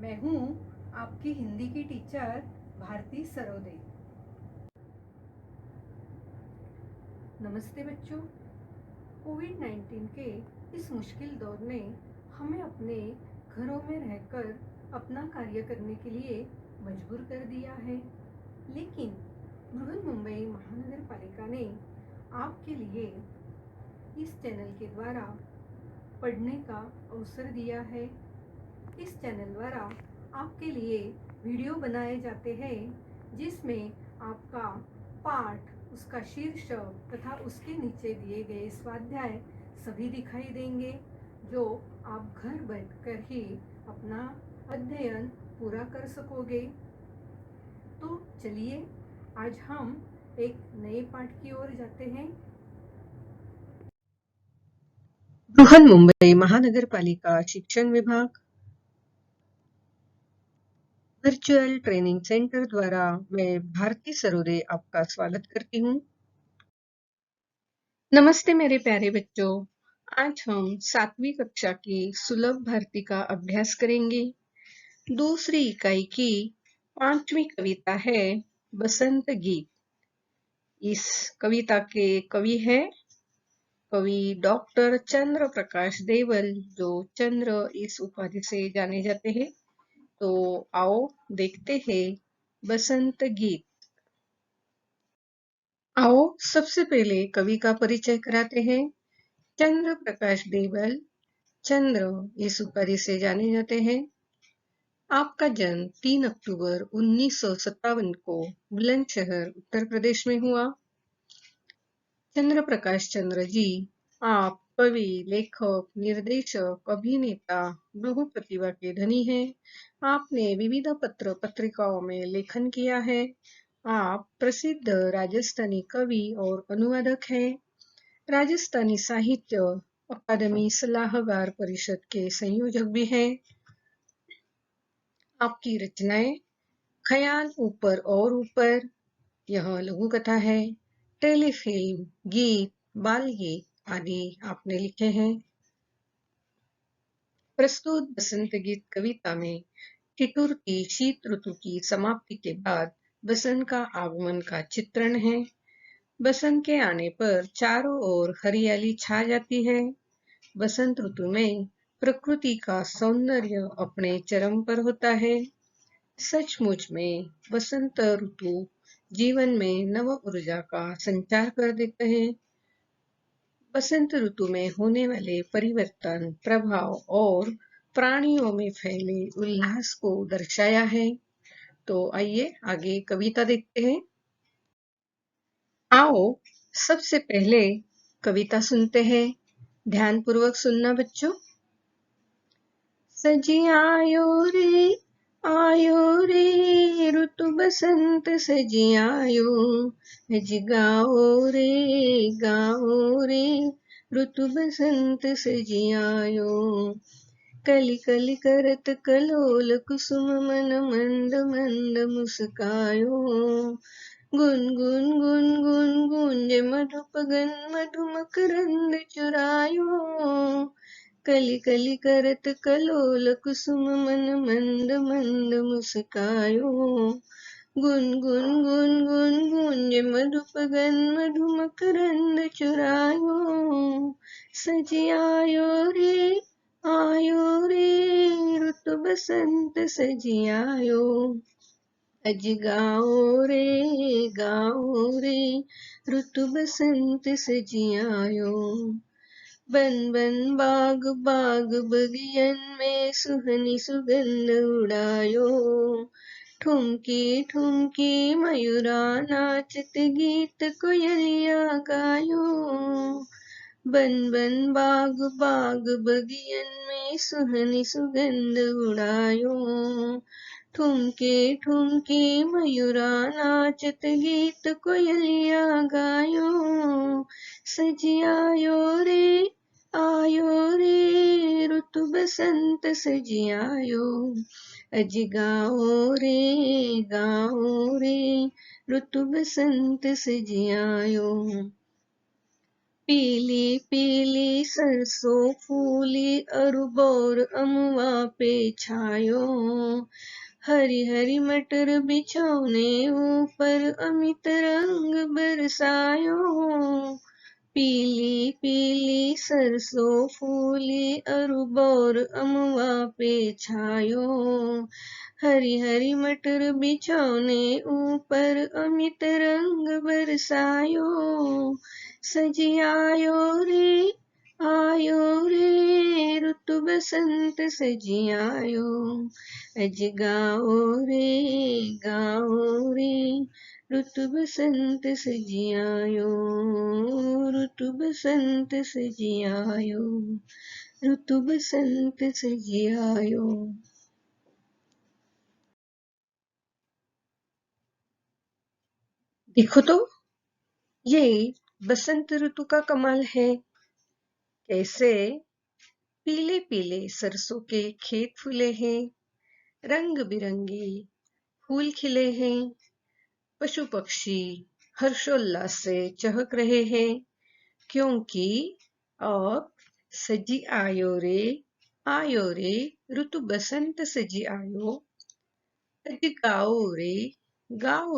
मैं हूँ आपकी हिंदी की टीचर भारती सरोदे। नमस्ते बच्चों। कोविड-19 के इस मुश्किल दौर ने हमें अपने घरों में रहकर अपना कार्य करने के लिए मजबूर कर दिया है, लेकिन बृहन्मुंबई महानगर पालिका ने आपके लिए इस चैनल के द्वारा पढ़ने का अवसर दिया है। इस चैनल द्वारा आपके लिए वीडियो बनाए जाते हैं जिसमें आपका पाठ, उसका शीर्षक तथा उसके नीचे दिए गए स्वाध्याय सभी दिखाई देंगे, जो आप घर बैठकर ही अपना अध्ययन पूरा कर सकोगे। तो चलिए आज हम एक नए पाठ की ओर जाते हैं। बृहन्मुंबई महानगर पालिका शिक्षण विभाग वर्चुअल ट्रेनिंग सेंटर द्वारा मैं भारती सरोदे आपका स्वागत करती हूँ। नमस्ते मेरे प्यारे बच्चों। आज हम 7वीं कक्षा की सुलभ भारती का अभ्यास करेंगे। दूसरी इकाई की 5वीं कविता है बसंत गीत। इस कविता के कवि हैं कवि डॉक्टर चंद्र प्रकाश देवल, जो चंद्र इस उपाधि से जाने जाते हैं। तो आओ देखते हैं बसंत गीत। आओ सबसे पहले कवि का परिचय कराते हैं। चंद्र प्रकाश देवल चंद्र इस उपाधि से जाने जाते हैं। आपका जन्म 3 अक्टूबर 1957 को बुलंदशहर उत्तर प्रदेश में हुआ। चंद्र प्रकाश चंद्र जी, आप कवि, लेखक, निर्देशक, अभिनेता, बहु प्रतिभा के धनी हैं। आपने विविध पत्र पत्रिकाओं में लेखन किया है। आप प्रसिद्ध राजस्थानी कवि और अनुवादक हैं। राजस्थानी साहित्य अकादमी सलाहकार परिषद के संयोजक भी हैं। आपकी रचनाएं ख्याल ऊपर और ऊपर, यह लघु कथा है, टेलीफिल्म, गीत, बाल गीत आदि आपने लिखे हैं। प्रस्तुत बसंत गीत कविता में ठिठुर की शीत ऋतु की समाप्ति के बाद बसंत का आगमन का चित्रण है। बसंत के आने पर चारों ओर हरियाली छा जाती है। बसंत ऋतु में प्रकृति का सौंदर्य अपने चरम पर होता है। सचमुच में बसंत ऋतु जीवन में नव ऊर्जा का संचार कर देते हैं। बसंत ऋतु में होने वाले परिवर्तन, प्रभाव और प्राणियों में फैले उल्लास को दर्शाया है। तो आइए आगे कविता देखते हैं। आओ सबसे पहले कविता सुनते हैं। ध्यानपूर्वक सुनना बच्चों। सजी आयो रे ऋतु बसंत सजी आयो, अज गाओ रे ऋतु बसंत सजी आयो। कली कली करत कलोल कुसुम मन मंद मंद मुस्कायो। गुन गुन गुन गुन गुंज मधुपगन मधु मकरंद चुरायो। कली कली करत कलोल कुसुम मन मंद मंद मुस्कायो। गुन गुन गुन गुन गुंज मधुपगन मधु मकरंद चुरायो। सजी आयो रे ऋतु बसंत सजी आयो। अज गाओ रे ऋतु बसंत सजी आयो। बन बन बाग बाग बगियन में सुहनी सुगंध उड़ायो। ठुमकी ठुमकी मयूरा नाचत गीत कोयलिया गायो। बन बन बाग बाग बगियन में सुहनी सुगंध उड़ायो। ठुमके ठुमके मयूरा नाचत गीत कोयलिया गायो। सजी आयो रे ऋतु बसंत सजी आयो। अज गाओ रे ऋतु बसंत सजी आयो। पीली पीली सरसों फूली अरुबोर अमुआ पे छायो, हरी हरी मटर बिछौने ऊपर अमित रंग बरसायो। पीली पीली सरसों फूली अरुबोर अमुआ पे छायो, हरी हरी मटर बिछौने ऊपर अमित रंग बरसायो। सजी आयो रे ऋतु बसंत सजी आयो, अज गाओ रे ऋतु बसंत सजी आयो, ऋतु बसंत सजी आयो, ऋतु बसंत सजी आयो। देखो तो, ये बसंत ऋतु का कमाल है। कैसे पीले पीले सरसों के खेत फूले हैं, रंग बिरंगे फूल खिले हैं, पशु पक्षी हर्षोल्लास से चहक रहे हैं, क्योंकि अब सजी आयो रे ऋतु बसंत सजी आयो, अज गाओ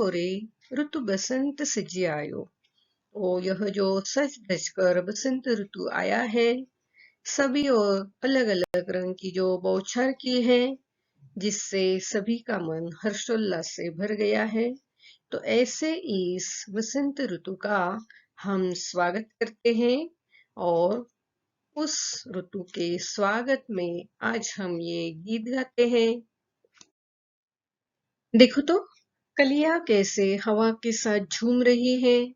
रे ऋतु बसंत सजी आयो। तो यह जो सच धज कर बसंत ऋतु आया है, सभी और अलग अलग रंग की जो बौछार की है, जिससे सभी का मन हर्षोल्लास से भर गया है। तो ऐसे इस बसंत ऋतु का हम स्वागत करते हैं, और उस ऋतु के स्वागत में आज हम ये गीत गाते हैं। देखो तो, कलियां कैसे हवा के साथ झूम रही है,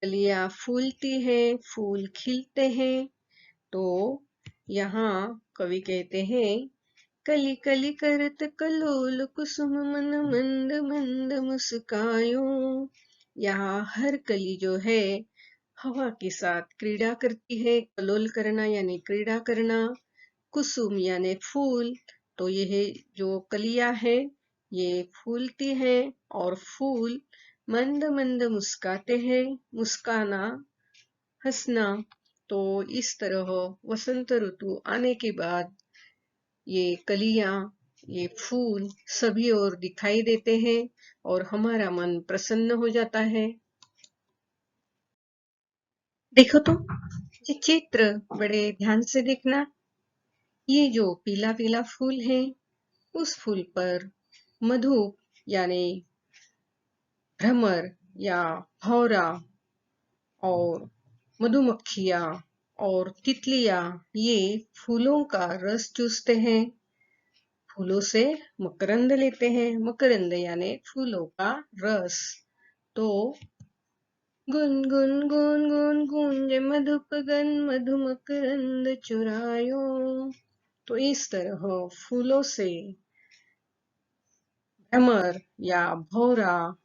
कलियां फूलती है, फूल खिलते हैं। तो यहाँ कवि कहते हैं, कली कली करत कलोल कुसुम मन मंद मंद मुस्कायो। यहाँ हर कली जो है हवा के साथ क्रीड़ा करती है। कलोल करना यानी क्रीड़ा करना, कुसुम यानी फूल। तो यह जो कलियां है ये फूलती है, और फूल मंद मंद मुस्काते हैं। मुस्काना, हंसना। तो इस तरह वसंत ऋतु आने के बाद ये कलियां, ये फूल सभी ओर दिखाई देते हैं, और हमारा मन प्रसन्न हो जाता है। देखो तो, ये चित्र बड़े ध्यान से देखना। ये जो पीला पीला फूल है, उस फूल पर मधु यानी भ्रमर या भौरा और मधुमक्खियां और तितलियां ये फूलों का रस चूसते हैं, फूलों से मकरंद लेते हैं। मकरंद यानी फूलों का रस। तो गुन गुन गुन गुन गूंजे मधुपगन मधु मकरंद चुरायो। तो इस तरह फूलों से भ्रमर या भौरा,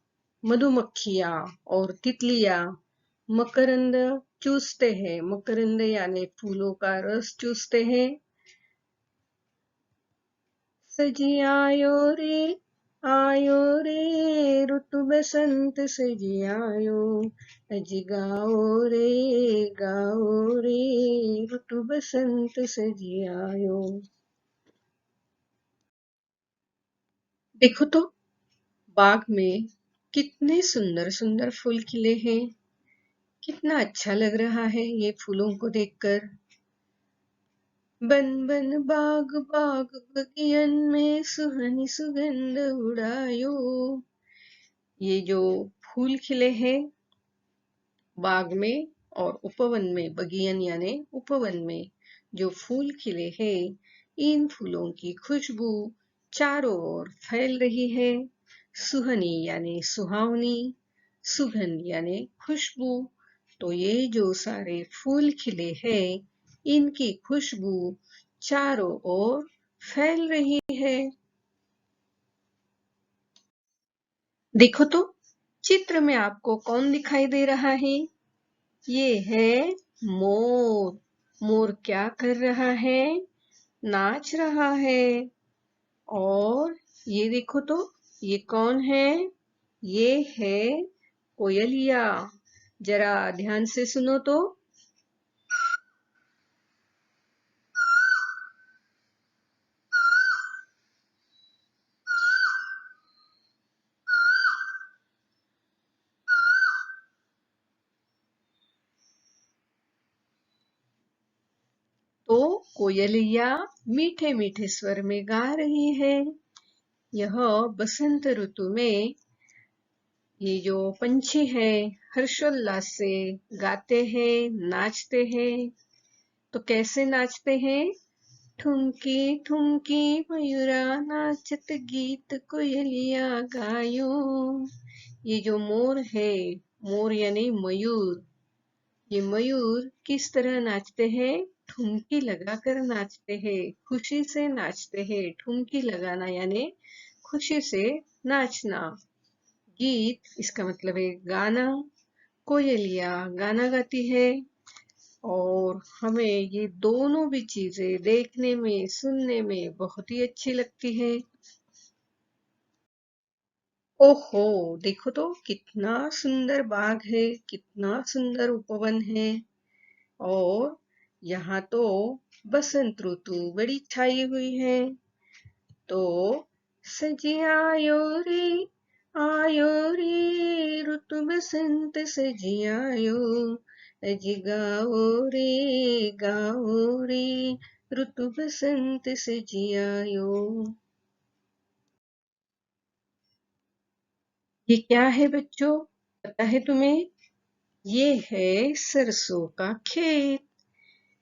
मधुमक्खियां और तितलियां मकरंद चूसते हैं। मकरंद यानी फूलों का रस चूसते हैं। सजी आयो रे ऋतु बसंत सजी आयो, अज गाओ रे ऋतु बसंत सजी आयो। देखो तो, बाग में कितने सुंदर सुंदर फूल खिले हैं। कितना अच्छा लग रहा है ये फूलों को देखकर। बन बन बाग बाग बगियन में सुहानी सुगंध उड़ायो। ये जो फूल खिले हैं बाग में और उपवन में, बगियन यानी उपवन में जो फूल खिले हैं, इन फूलों की खुशबू चारों ओर फैल रही है। सुहनी यानी सुहावनी, सुगंध यानी खुशबू। तो ये जो सारे फूल खिले हैं, इनकी खुशबू चारों ओर फैल रही है। देखो तो, चित्र में आपको कौन दिखाई दे रहा है? ये है मोर। मोर क्या कर रहा है? नाच रहा है। और ये देखो तो, ये कौन है? ये है कोयलिया। जरा ध्यान से सुनो तो। तो कोयलिया मीठे मीठे स्वर में गा रही है। यह बसंत ऋतु में ये जो पंछी है हर्षोल्लास से गाते हैं, नाचते हैं। तो कैसे नाचते हैं? ठुमकी ठुमकी मयूरा नाचत गीत कोयलिया गायो। ये जो मोर है, मोर यानी मयूर, ये मयूर किस तरह नाचते हैं? ठुमकी लगाकर नाचते हैं, खुशी से नाचते हैं। ठुमकी लगाना यानी खुशी से नाचना। गीत इसका मतलब है गाना। कोयलिया गाना गाती है और हमें ये दोनों भी चीजें देखने में, सुनने में बहुत ही अच्छी लगती है। ओहो, देखो तो कितना सुंदर बाग है, कितना सुंदर उपवन है। और यहाँ तो बसंत ऋतु बड़ी छाई हुई है। तो सजी आयो रे ऋतु बसंत सजी आयो। अजी गाओ रे ऋतु बसंत सजी आयो। ये क्या है बच्चों, पता है तुम्हें? ये है सरसों का खेत।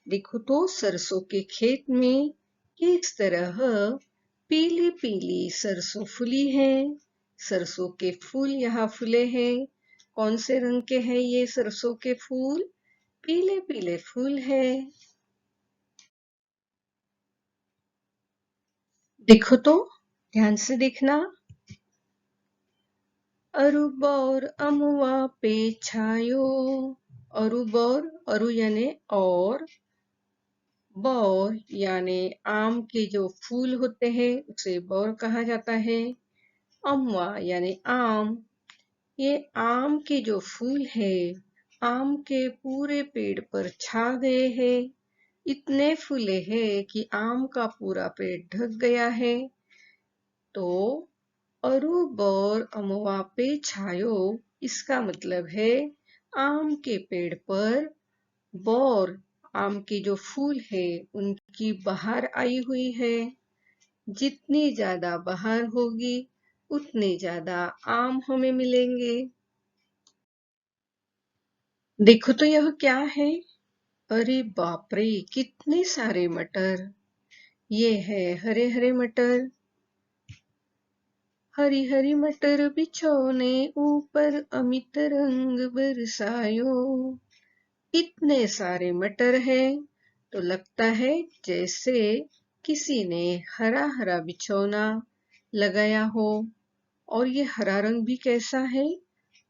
देखो तो सरसों के खेत में किस तरह पीली पीली सरसों फूली है। सरसों के फूल यहाँ फूले हैं। कौन से रंग के हैं ये सरसों के फूल? पीले पीले फूल है। देखो तो, ध्यान से देखना। अरुबौर अमुआ पे छायो। अरुबौर, अरु यानी और, बौर यानी आम के जो फूल होते हैं उसे बौर कहा जाता है। अमवा यानी आम। ये आम के जो फूल है, आम के पूरे पेड़ पर छा गए हैं। इतने फूले हैं कि आम का पूरा पेड़ ढक गया है। तो अरु बौर अमवा पे छायो, इसका मतलब है आम के पेड़ पर बौर, आम की जो फूल है उनकी बहार आई हुई है। जितनी ज्यादा बहार होगी उतने ज्यादा आम हमें मिलेंगे। देखो तो यह क्या है? अरे बाप रे, कितने सारे मटर। ये है हरे हरे मटर। हरी हरी मटर बिछौने ऊपर अमित रंग बरसायो। इतने सारे मटर हैं तो लगता है जैसे किसी ने हरा हरा बिछौना लगाया हो। और ये हरा रंग भी कैसा है?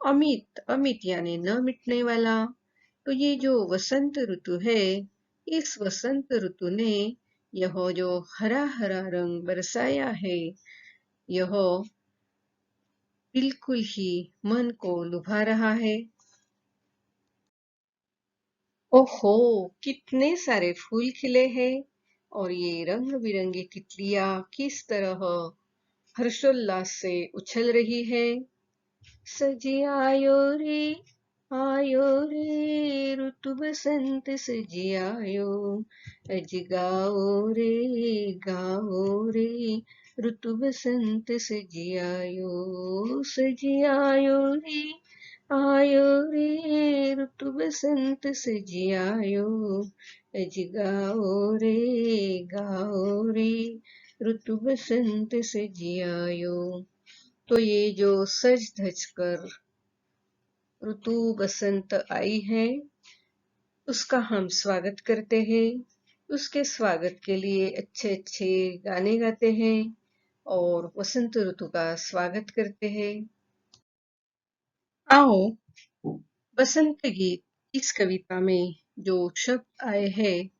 अमित, अमित यानी न मिटने वाला। तो ये जो वसंत ऋतु है, इस वसंत ऋतु ने यह जो हरा हरा रंग बरसाया है, यह बिल्कुल ही मन को लुभा रहा है। ओहो, कितने सारे फूल खिले हैं और ये रंग बिरंगी तितलियां किस तरह हर्षोल्लास से उछल रही है। सजी आयो रे ऋतु बसंत सजी आयो। अज गाओ रे ऋतु बसंत सजी आयो। सजी आयो रे ऋतु बसंत सजी आयो। अज गाओ रे ऋतु बसंत सजी आयो। तो ये जो सज धज कर ऋतु बसंत आई है, उसका हम स्वागत करते हैं। उसके स्वागत के लिए अच्छे अच्छे गाने गाते हैं और वसंत ऋतु का स्वागत करते हैं। आओ, बसंत गीत इस कविता में जो शब्द आए हैं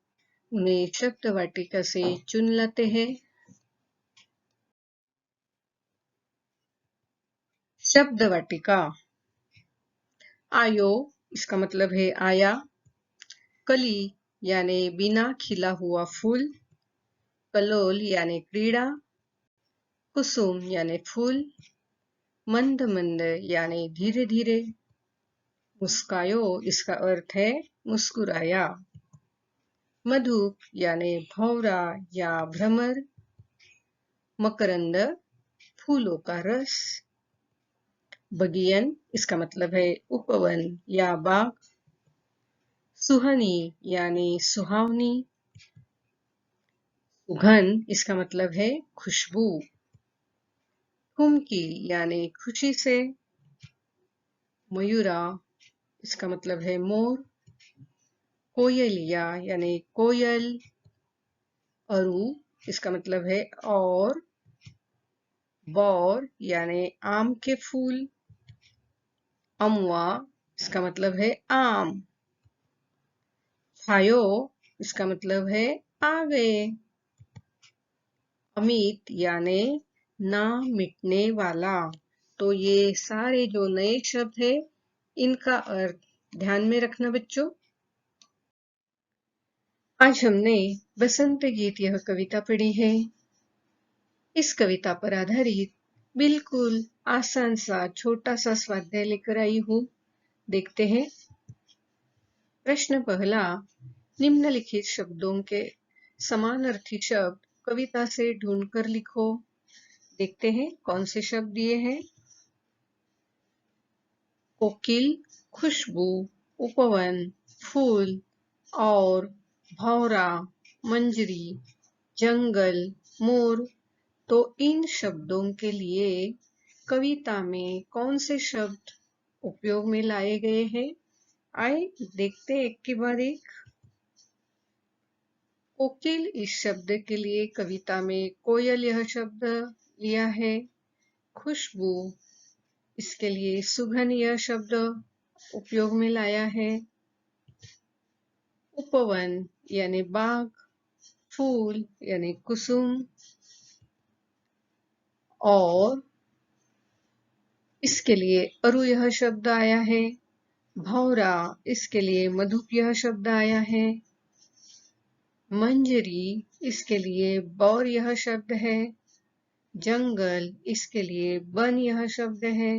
उन्हें शब्द वाटिका से चुन लाते हैं। शब्द वाटिका। आयो, इसका मतलब है आया। कली यानी बिना खिला हुआ फूल। कलोल यानी क्रीड़ा। कुसुम यानी फूल। मंद मंद यानी धीरे धीरे। मुस्कायो, इसका अर्थ है मुस्कुराया। मधुप यानी भौरा या भ्रमर, मकरंद फूलों का रस, बगियन इसका मतलब है उपवन या बाग, सुहनी यानी सुहावनी, सुगंध इसका मतलब है खुशबू, ठुमकी यानी खुशी से, मयूरा इसका मतलब है मोर, कोयलिया यानी कोयल, अरु इसका मतलब है और, बौर यानी आम के फूल, अमवा इसका मतलब है आम, छायो इसका मतलब है आ गए, अमित यानी ना मिटने वाला। तो ये सारे जो नए शब्द है इनका अर्थ ध्यान में रखना बच्चों। आज हमने बसंत गीत यह कविता पढ़ी है। इस कविता पर आधारित बिल्कुल आसान सा छोटा सा स्वाध्याय लेकर आई हूँ। देखते हैं। प्रश्न पहला, निम्नलिखित शब्दों के समानार्थी शब्द कविता से ढूंढकर लिखो। देखते हैं कौन से शब्द दिए हैं। कोकिल, खुशबू, उपवन, फूल और भौरा, मंजरी, जंगल, मोर। तो इन शब्दों के लिए कविता में कौन से शब्द उपयोग में लाए गए हैं? आइए देखते एक के बाद एक। कोकिल इस शब्द के लिए कविता में कोयल यह शब्द लिया है। खुशबू इसके लिए सुगंध यह शब्द उपयोग में लाया है। उपवन यानी बाग, फूल यानी कुसुम और इसके लिए अरु यह शब्द आया है। भौरा इसके लिए मधुप यह शब्द आया है। मंजरी इसके लिए बौर यह शब्द है। जंगल इसके लिए वन यह शब्द है।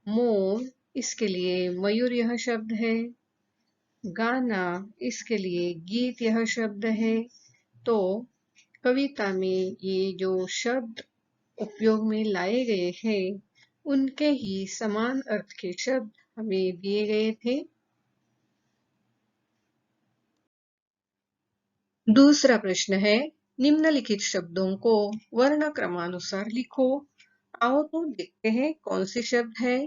मोर इसके लिए मयूर यह शब्द है। गाना इसके लिए गीत यह शब्द है। तो कविता में ये जो शब्द उपयोग में लाए गए हैं उनके ही समान अर्थ के शब्द हमें दिए गए थे। दूसरा प्रश्न है, निम्नलिखित शब्दों को वर्ण क्रमानुसार लिखो। आओ तो देखते हैं कौन से शब्द है।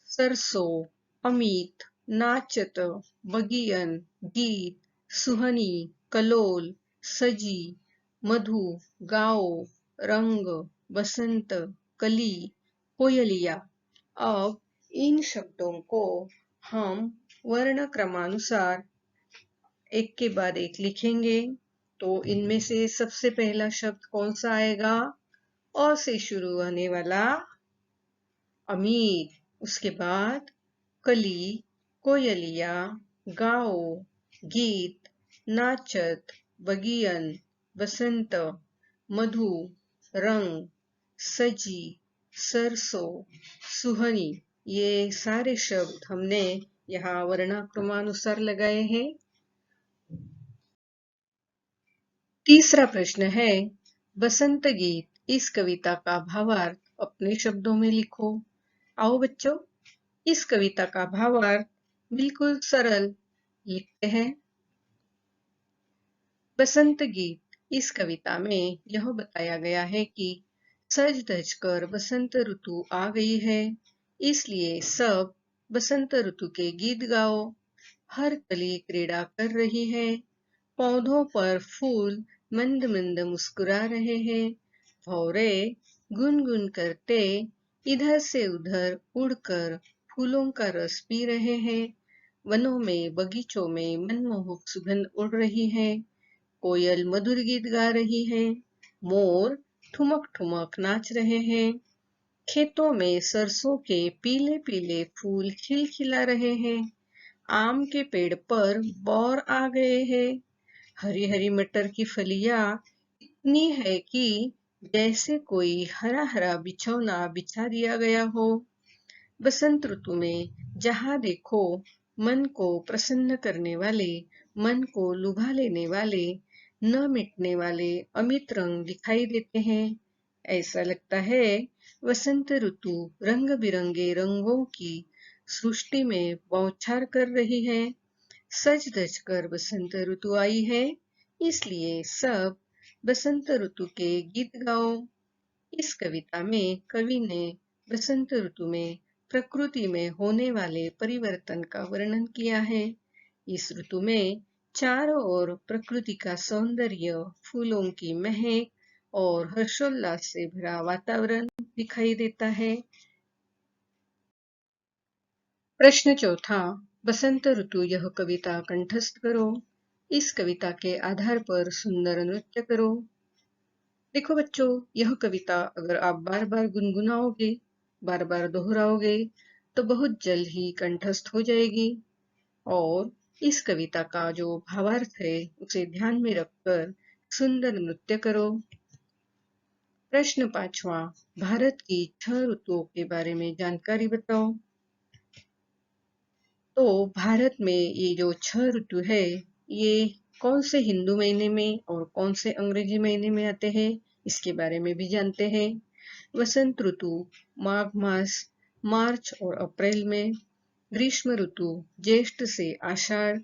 सरसों, अमित, नाचत, बगियन, गीत, सुहनी, कलोल, सजी, मधु, गाओ, रंग, बसंत, कली, कोयलिया। अब इन शब्दों को हम वर्ण क्रमानुसार एक के बाद एक लिखेंगे। तो इनमें से सबसे पहला शब्द कौन सा आएगा? अ से शुरू होने वाला अमीर, उसके बाद कली, कोयलिया, गाओ, गीत, नाचत, बगियन, बसंत, मधु, रंग, सजी, सरसों, सुहनी। ये सारे शब्द हमने यहाँ वर्णाक्रमानुसार लगाए हैं। तीसरा प्रश्न है, बसंत गीत इस कविता का भावार्थ अपने शब्दों में लिखो। आओ बच्चों, इस कविता का भावार्थ बिल्कुल सरल लिखते हैं। बसंत गीत इस कविता में यह बताया गया है कि सज धज कर बसंत ऋतु आ गई है, इसलिए सब बसंत ऋतु के गीत गाओ। हर कली क्रीड़ा कर रही है, पौधों पर फूल मंद मंद मुस्कुरा रहे हैं। भौरे गुनगुन करते इधर से उधर उड़कर फूलों का रस पी रहे हैं। वनों में बगीचों में मनमोहक सुगंध उड़ रही है। कोयल मधुर गीत गा रही है। मोर ठुमक ठुमक नाच रहे हैं। खेतों में सरसों के पीले पीले फूल खिलखिला रहे हैं। आम के पेड़ पर बौर आ गए हैं। हरी हरी मटर की फलियां इतनी है कि जैसे कोई हरा हरा बिछौना बिछा दिया गया हो। बसंत ऋतु में जहां देखो मन को प्रसन्न करने वाले, मन को लुभा लेने वाले, न मिटने वाले अमित रंग दिखाई देते हैं। ऐसा लगता है वसंत ऋतु रंग बिरंगे रंगों की सृष्टि में बौछार कर रही है। सज धज कर बसंत ऋतु आई है, इसलिए सब बसंत ऋतु के गीत गाओ। इस कविता में कवि ने बसंत ऋतु में प्रकृति में होने वाले परिवर्तन का वर्णन किया है। इस ऋतु में चारों ओर प्रकृति का सौंदर्य, फूलों की महक और हर्षोल्लास से भरा वातावरण दिखाई देता है। प्रश्न चौथा, बसंत ऋतु यह कविता कंठस्थ करो। इस कविता के आधार पर सुंदर नृत्य करो। देखो बच्चों, यह कविता अगर आप बार बार गुनगुनाओगे, बार बार दोहराओगे, तो बहुत जल्द ही कंठस्थ हो जाएगी। और इस कविता का जो भावार्थ है उसे ध्यान में रखकर सुंदर नृत्य करो। प्रश्न पांचवा, भारत की 6 ऋतुओं के बारे में जानकारी बताओ। तो भारत में ये जो 6 ऋतु है, ये कौन से हिंदू महीने में और कौन से अंग्रेजी महीने में आते हैं, इसके बारे में भी जानते हैं। वसंत ऋतु माघ मास, मार्च और अप्रैल में। ग्रीष्म ऋतु ज्येष्ठ से आषाढ़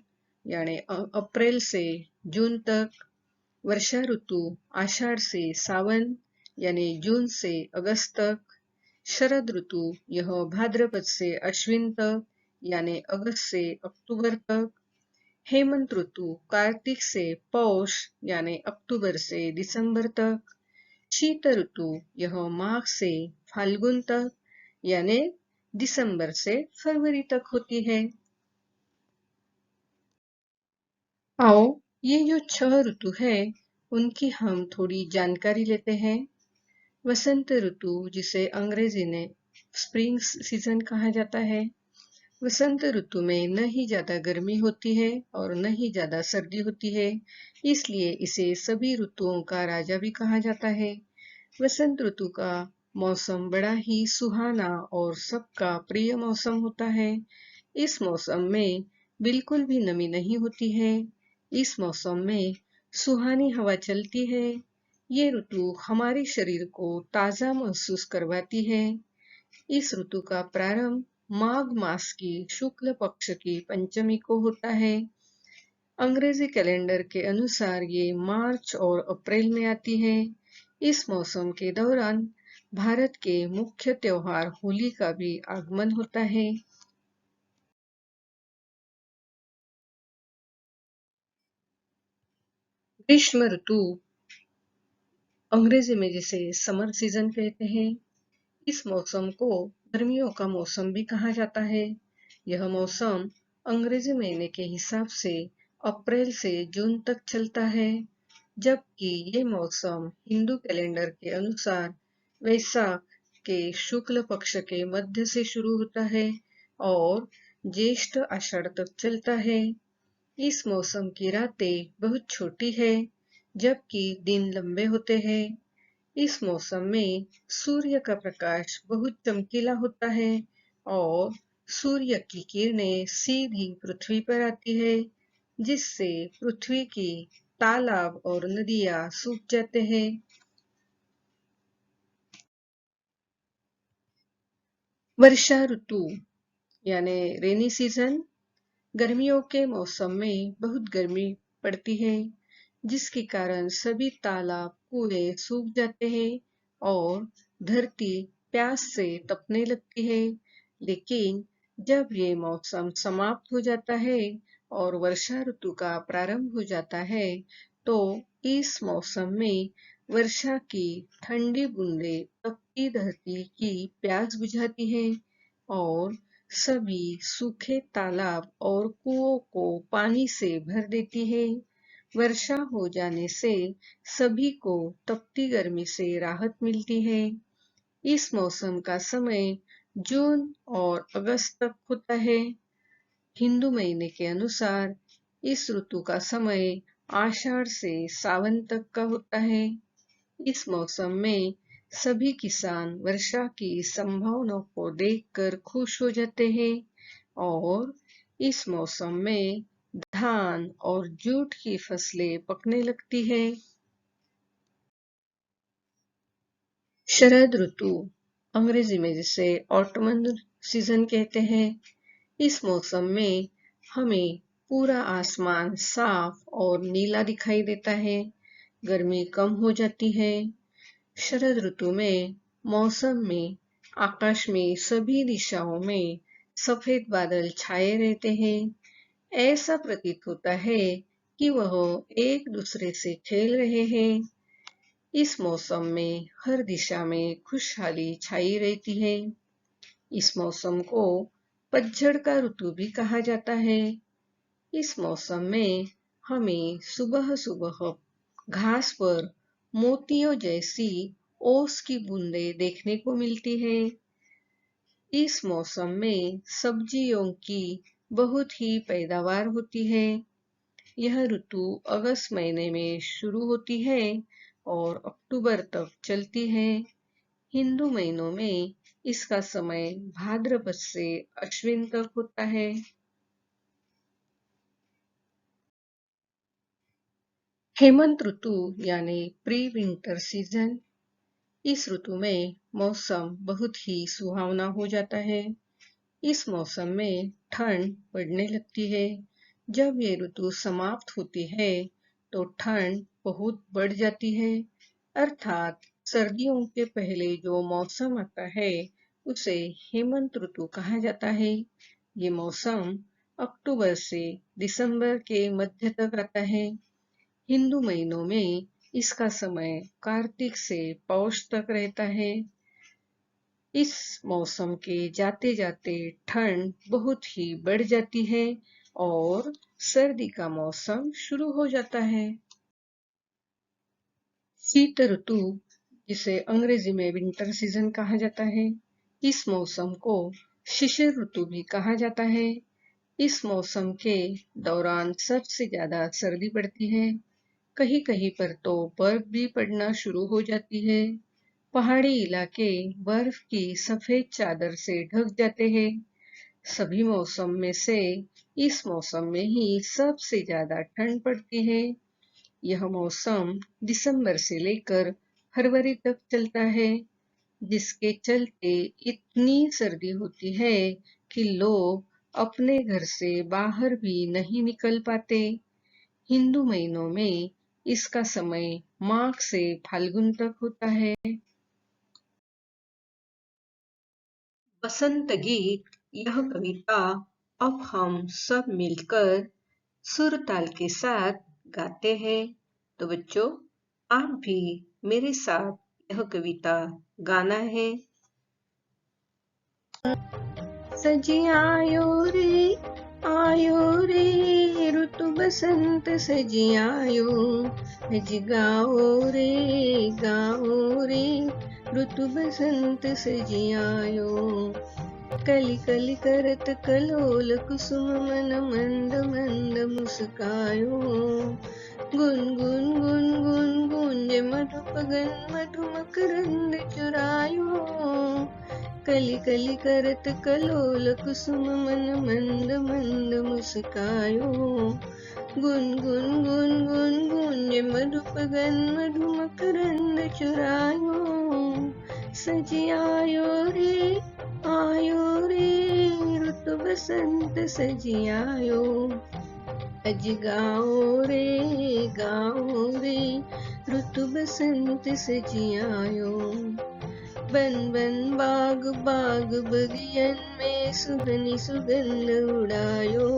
यानी अप्रैल से जून तक। वर्षा ऋतु आषाढ़ से सावन यानी जून से अगस्त तक। शरद ऋतु यह भाद्रपद से अश्विन तक यानी अगस्त से अक्टूबर तक। हेमंत ऋतु कार्तिक से पौष यानी अक्टूबर से दिसंबर तक। शीत ऋतु यह माघ से फाल्गुन तक यानी दिसंबर से फरवरी तक होती है। आओ, ये जो 6 ऋतु है उनकी हम थोड़ी जानकारी लेते हैं। वसंत ऋतु, जिसे अंग्रेजी में स्प्रिंग सीजन कहा जाता है। वसंत ऋतु में न ही ज्यादा गर्मी होती है और न ही ज्यादा सर्दी होती है, इसलिए इसे सभी ऋतुओं का राजा भी कहा जाता है। वसंत ऋतु का मौसम बड़ा ही सुहाना और सबका प्रिय मौसम होता है। इस मौसम में बिल्कुल भी नमी नहीं होती है। इस मौसम में सुहानी हवा चलती है। ये ऋतु हमारे शरीर को ताजा महसूस करवाती है। इस ऋतु का प्रारंभ माघ मास की शुक्ल पक्ष की पंचमी को होता है। अंग्रेजी कैलेंडर के अनुसार ये मार्च और अप्रैल में आती है। इस मौसम के दौरान भारत के मुख्य त्योहार होली का भी आगमन होता है। ग्रीष्म ऋतु, अंग्रेजी में जिसे समर सीजन कहते हैं, इस मौसम को गर्मियों का मौसम भी कहा जाता है। यह मौसम अंग्रेजी महीने के हिसाब से अप्रैल से जून तक चलता है, जबकि ये मौसम हिंदू कैलेंडर के अनुसार वैशाख के शुक्ल पक्ष के मध्य से शुरू होता है और ज्येष्ठ आषाढ़ तक चलता है। इस मौसम की रातें बहुत छोटी है, जबकि दिन लंबे होते हैं। इस मौसम में सूर्य का प्रकाश बहुत चमकीला होता है और सूर्य की किरणें सीधी पृथ्वी पर आती है, जिससे पृथ्वी की तालाब और नदियां सूख जाते हैं। वर्षा ऋतु यानी रेनी सीजन, गर्मियों के मौसम में बहुत गर्मी पड़ती है, जिसके कारण सभी तालाब कुएं सूख जाते हैं और धरती प्यास से तपने लगती है। लेकिन जब ये मौसम समाप्त हो जाता है और वर्षा ऋतु का प्रारंभ हो जाता है, तो इस मौसम में वर्षा की ठंडी बूंदें तपती धरती की प्यास बुझाती है और सभी सूखे तालाब और कुओं को पानी से भर देती है। वर्षा हो जाने से सभी को तपती गर्मी से राहत मिलती है। इस मौसम का समय जून और अगस्त तक होता है। हिंदू महीने के अनुसार इस ऋतु का समय आषाढ़ से सावन तक का होता है। इस मौसम में सभी किसान वर्षा की संभावना को देखकर खुश हो जाते हैं और इस मौसम में धान और जूट की फसलें पकने लगती है। शरद ऋतु, अंग्रेजी में जिसे ऑटमन सीजन कहते हैं, इस मौसम में हमें पूरा आसमान साफ और नीला दिखाई देता है। गर्मी कम हो जाती है। शरद ऋतु में मौसम में आकाश में सभी दिशाओं में सफेद बादल छाए रहते हैं। ऐसा प्रतीत होता है कि वह एक दूसरे से खेल रहे हैं। इस मौसम में हर दिशा में खुशहाली छाई रहती है। इस मौसम को पतझड़ का ऋतु भी कहा जाता है। इस मौसम में हमें सुबह सुबह घास पर मोतियों जैसी ओस की बूंदें देखने को मिलती है। इस मौसम में सब्जियों की बहुत ही पैदावार होती है। यह ऋतु अगस्त महीने में शुरू होती है और अक्टूबर तक चलती है। हिंदू महीनों में इसका समय भाद्रपद से अश्विन तक होता है। हेमंत ऋतु यानी प्री विंटर सीजन, इस ऋतु में मौसम बहुत ही सुहावना हो जाता है। इस मौसम में ठंड बढ़ने लगती है। जब ये ऋतु समाप्त होती है तो ठंड बहुत बढ़ जाती है। अर्थात सर्दियों के पहले जो मौसम आता है उसे हेमंत ऋतु कहा जाता है। ये मौसम अक्टूबर से दिसंबर के मध्य तक आता है। हिंदू महीनों में इसका समय कार्तिक से पौष तक रहता है। इस मौसम के जाते जाते ठंड बहुत ही बढ़ जाती है और सर्दी का मौसम शुरू हो जाता है। शीत ऋतु, जिसे अंग्रेजी में विंटर सीजन कहा जाता है, इस मौसम को शिशिर ऋतु भी कहा जाता है। इस मौसम के दौरान सबसे ज्यादा सर्दी पड़ती है। कहीं कहीं पर तो बर्फ भी पड़ना शुरू हो जाती है। पहाड़ी इलाके बर्फ की सफेद चादर से ढक जाते हैं। सभी मौसम में से इस मौसम में ही सबसे ज्यादा ठंड पड़ती है। यह मौसम दिसंबर से लेकर फरवरी तक चलता है, जिसके चलते इतनी सर्दी होती है कि लोग अपने घर से बाहर भी नहीं निकल पाते। हिंदू महीनों में इसका समय माघ से फाल्गुन तक होता है। बसंत गीत, यह कविता अब हम सब मिलकर सुर ताल के साथ गाते हैं। तो बच्चों, आप भी मेरे साथ यह कविता गाना है। सजी आयो रे ऋतु बसंत सजी आयो। अज गाओ रे ऋतु बसंत सजी आयो। कली कली करत कलोल कुसुम मन मंद मंद मुस्कायो। गुन गुन गुन गुन गुंज मधुपगन मधु मकरंद चुरायो। कली कली करत कलोल कुसुम मन मंद मंद मुस्कायो। गुन गुन गुन गुन गुंज मधुपगन मधु मकरंद चुरायो। सजी आयो रे ऋतु बसंत सजी आयो। अज गाओ रे ऋतु बसंत सजी आयो। बन बन बाग बाग बगियन में सुगनी सुगंध उड़ायो।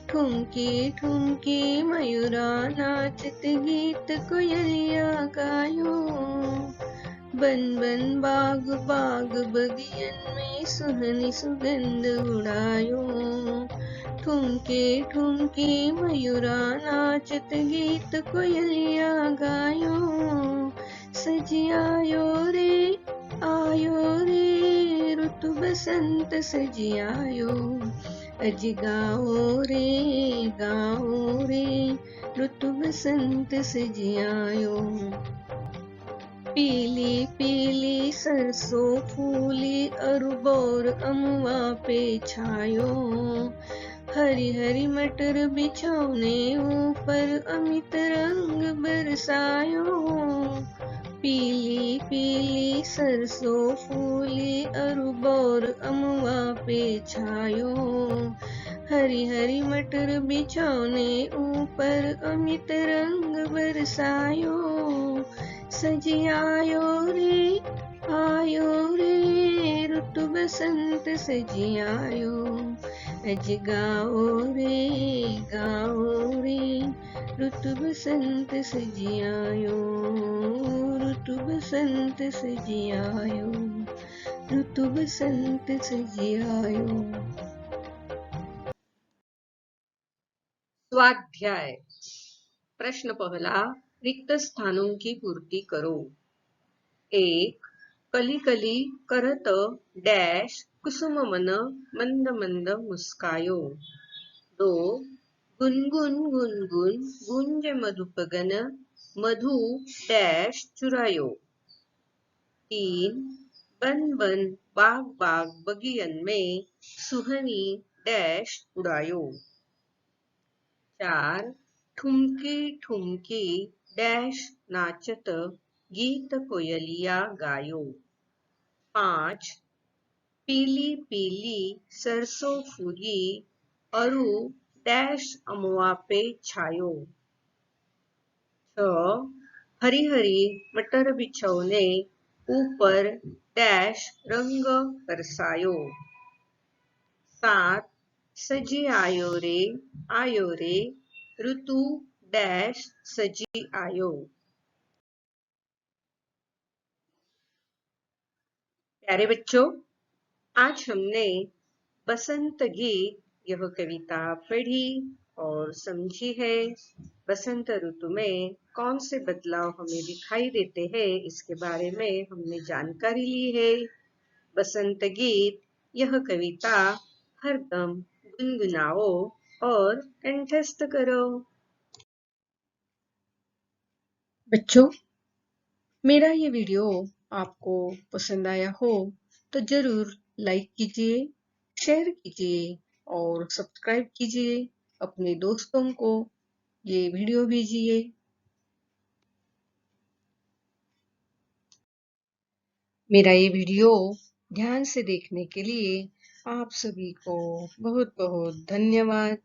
ठुमकी ठुमकी मयूरा नाचत गीत कोयलिया गायो। बन बन बाग बाग बगियन में सुहनी सुगंध उड़ायो। ठुमके ठुमके मयूरा नाचत गीत कोयलिया गायो। सजी आयो रे ऋतु बसंत सजी आयो। अज गाओ रे ऋतु बसंत सजी आयो। पीली पीली सरसों फूली अरबोर अमुआ पे छायो। हरी हरी मटर बिछौने ऊपर अमित रंग बरसायो, पीली पीली सरसों फूली अरुबोर अमुआ पे छायो। हरी हरी मटर बिछौने ऊपर अमित रंग बरसायो, सजी आयो रे ऋतु बसंत सजी आयो। अज गाओ रे ऋतु बसंत सजी आयो, ऋतु बसंत सजी आयो, ऋतु बसंत सजी आयो। स्वाध्याय प्रश्न पहला, रिक्त स्थानों की पूर्ति करो। 1. कली कली करत डॅश कुसुम मन मंद मंद मुस्कायो। 2. गुनगुन गुनगुन गुंज मधुपगन मधु डॅश चुरायो। 3. बन बन बाग बाग बगियन में सुहनी डैश उड़ायो। 4. ठुमकी ठुमकी डैश नाचत गीत कोयलिया गायो। 5. पीली पीली सरसों फूली अरु डैश अमुआ पे छायो। 6. हरी हरी मटर बिछौने ऊपर डैश रंग बरसायो। 7. सजी आयो रे ऋतु डैश सजी आयो। प्यारे बच्चों, आज हमने बसंत गीत यह कविता पढ़ी और समझी है। बसंत ऋतु में कौन से बदलाव हमें दिखाई देते हैं, इसके बारे में हमने जानकारी ली है। बसंत गीत यह कविता हरदम गुनगुनाओ और कंठस्थ करो। बच्चों, मेरा ये वीडियो आपको पसंद आया हो तो जरूर लाइक कीजिए, शेयर कीजिए और सब्सक्राइब कीजिए। अपने दोस्तों को ये वीडियो भेजिए। मेरा ये वीडियो ध्यान से देखने के लिए आप सभी को बहुत बहुत धन्यवाद।